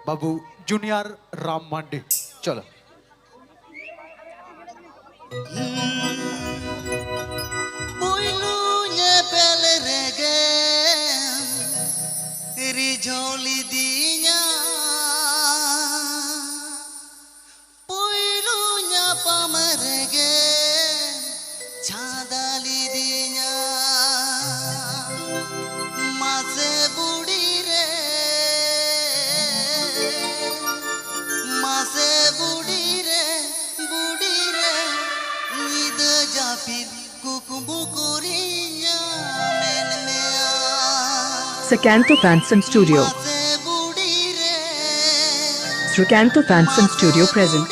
बाबू junior Ram मांडी। चलो Rijoli dinya Puilunya pamerege Chadali dinya Mase budire Budire Nida japid kukumbu kurinya Sakanto Fanson Studio. Srikanto Fanson Studio present.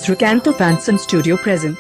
Srikanto Fanson Studio present.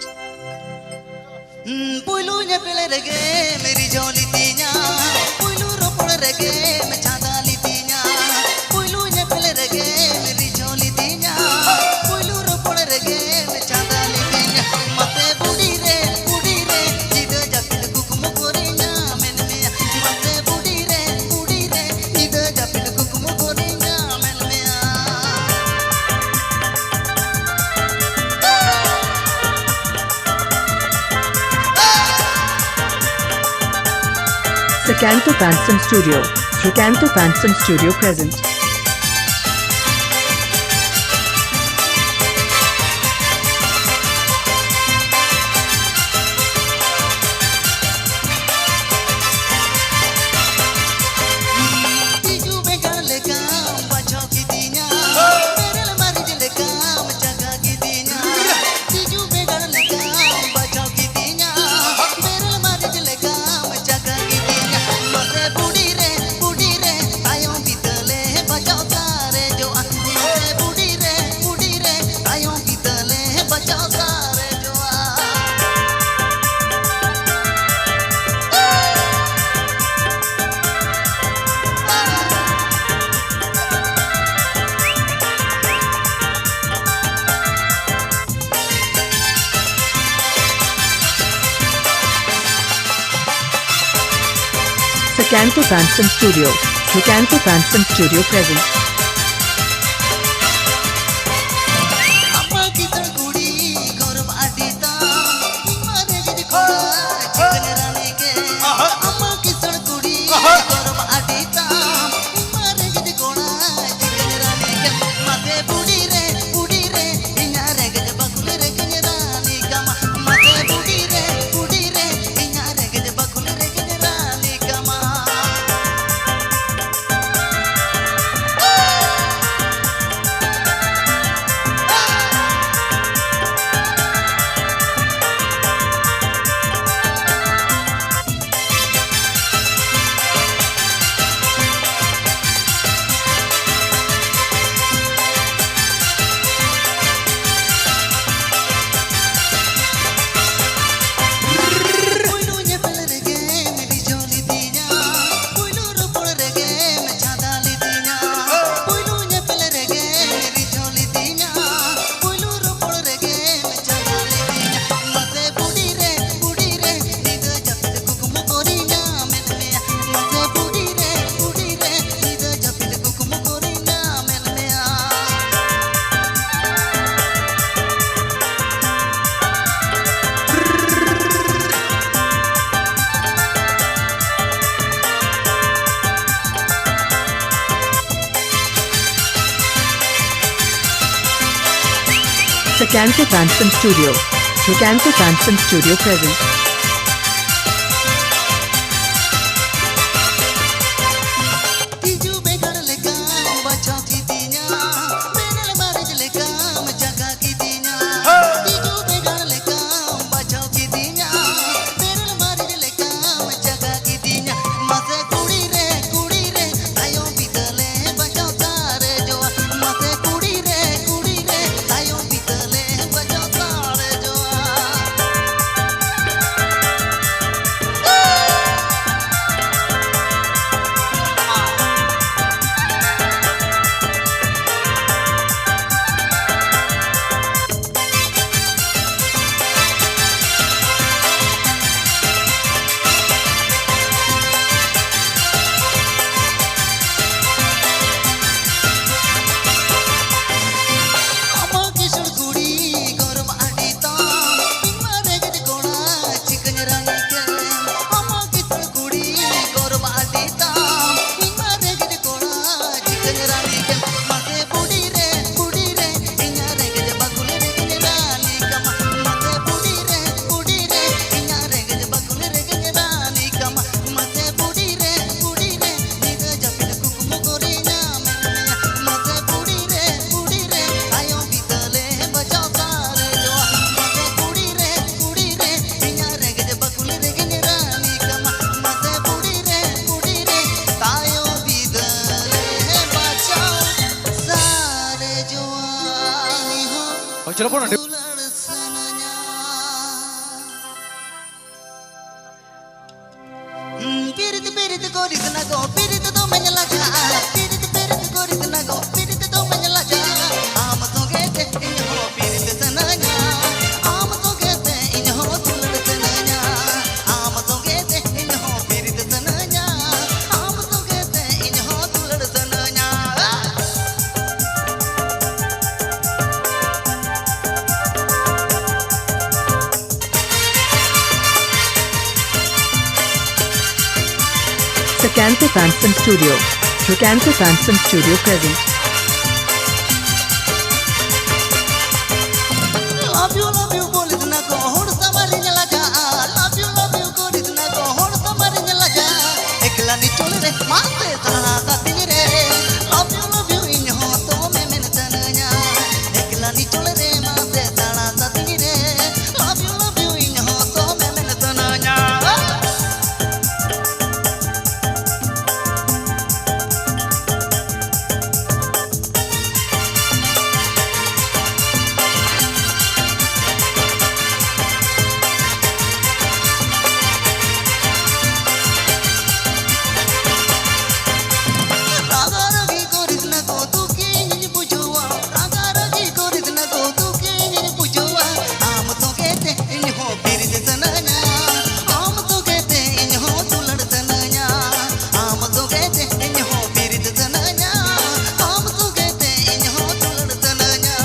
Srikanto Fanson Studio. Srikanto Fanson Studio present. Srikanto Fanson Studio. Srikanto Fanson Studio present. Srikanto Fanson Studio. Srikanto Fanson Studio present. ചിലപ്പോൾ ഉണ്ട്. Pirit pirit koris na go, pirit to manjala ja. Pirit pirit koris na go, pirit to manjala ja. Aam to gete in ho pirit sananya. Aam to gete in ho tulad sananya. Aam to gete in ho pirit sananya. Aam to gete in ho tulad sananya. Sakanto Phantom Studio. Sakanto Phantom Studio present. Love you, bolis na go, hod samari njala ja. Love you, bolis na go, hod samari njala ja. Ekla ni chole re, maate sana sati re. Love you, in ho to me men tananya. Ekla ni chole re, maate sana sati re. Love you, in ho to me men tananya. Ragaragi koris na go, tu ki ni bujua. Ragaragi koris na go, tu ki ni bujua. Aam to gete in ho pirit sananya. Aam to gete in ho tulad sananya. Aam to gete in ho pirit sananya. Aam to gete in ho tulad sananya.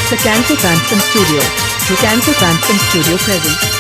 Sakanto Phantom Studio. Sakanto Phantom Studio present.